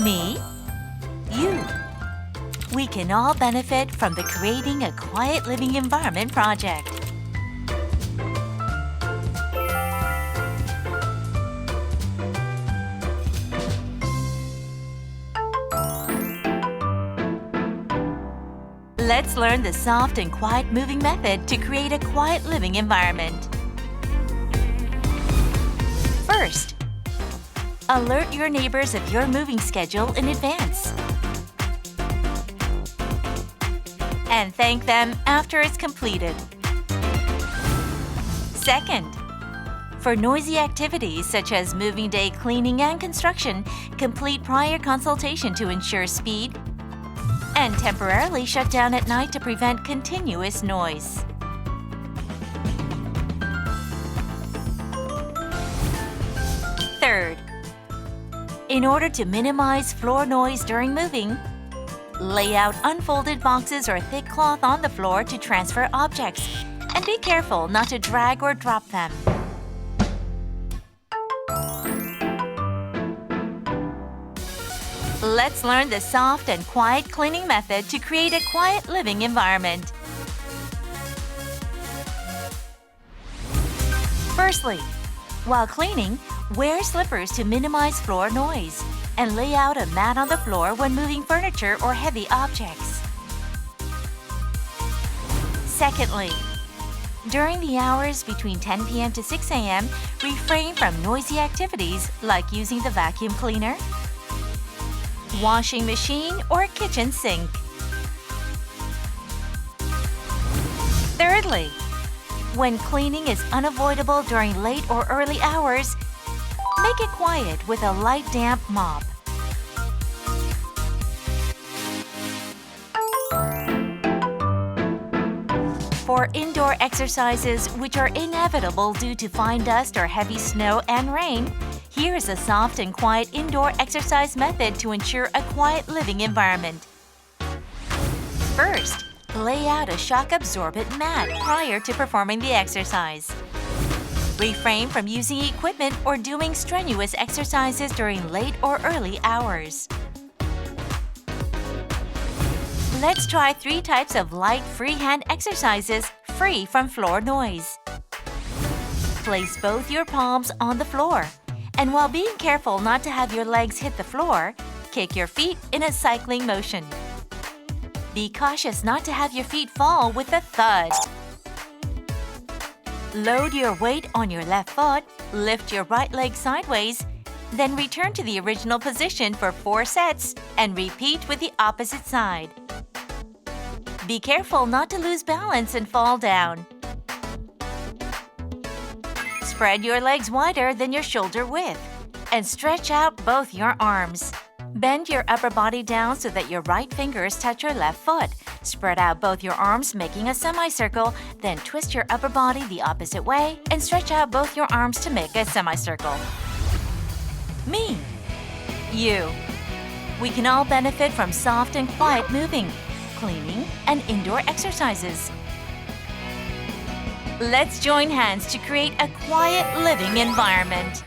Me, you. We can all benefit from the Creating a Quiet Living Environment project. Let's learn the soft and quiet moving method to create a quiet living environment. First, alert your neighbors of your moving schedule in advance. And thank them after it's completed. Second, for noisy activities such as moving day cleaning and construction, complete prior consultation to ensure speed and temporarily shut down at night to prevent continuous noise. Third, in order to minimize floor noise during moving, lay out unfolded boxes or thick cloth on the floor to transfer objects, and be careful not to drag or drop them. Let's learn the soft and quiet cleaning method to create a quiet living environment. Firstly, while cleaning, wear slippers to minimize floor noise, and lay out a mat on the floor when moving furniture or heavy objects. Secondly, during the hours between 10 p.m. to 6 a.m., refrain from noisy activities like using the vacuum cleaner, washing machine, or kitchen sink. Thirdly, when cleaning is unavoidable during late or early hours, make it quiet with a light damp mop. For indoor exercises which are inevitable due to fine dust or heavy snow and rain, here is a soft and quiet indoor exercise method to ensure a quiet living environment. First, lay out a shock-absorbent mat prior to performing the exercise. Refrain from using equipment or doing strenuous exercises during late or early hours. Let's try 3 types of light freehand exercises free from floor noise. Place both your palms on the floor, and while being careful not to have your legs hit the floor, kick your feet in a cycling motion. Be cautious not to have your feet fall with a thud. Load your weight on your left foot, lift your right leg sideways, then return to the original position for 4 sets and repeat with the opposite side. Be careful not to lose balance and fall down. Spread your legs wider than your shoulder width and stretch out both your arms. Bend your upper body down so that your right fingers touch your left foot. Spread out both your arms, making a semicircle, then twist your upper body the opposite way and stretch out both your arms to make a semicircle. Me, you. We can all benefit from soft and quiet moving, cleaning, and indoor exercises. Let's join hands to create a quiet living environment.